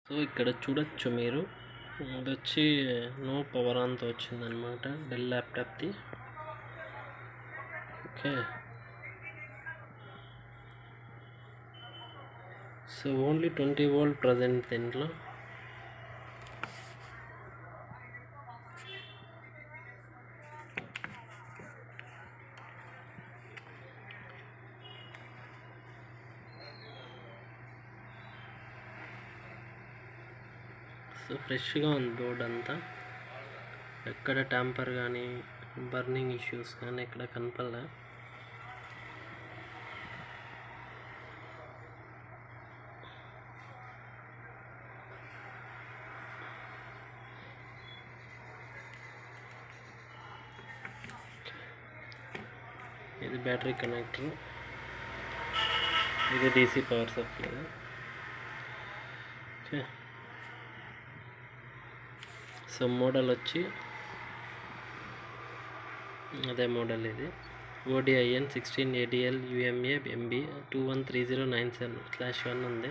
So ఇక్కడ చూడొచ్చు మీరు, ఇది వచ్చి నో పవర్ ఆన్తో వచ్చిందనమాట డెల్ ల్యాప్టాప్ది. Okay, so only 20 volt present దీంట్లో. సో ఫ్రెష్గా ఉంది బోర్డ్ అంతా, ఎక్కడ ట్యాంపర్ కానీ బర్నింగ్ ఇష్యూస్ కానీ ఎక్కడ కనపడలే. ఇది బ్యాటరీ కనెక్టర్, ఇది DC power supply. Okay, so model వచ్చి అదే మోడల్, ఇది ODIN 16 ADL UMA MB 213097/1 ఉంది.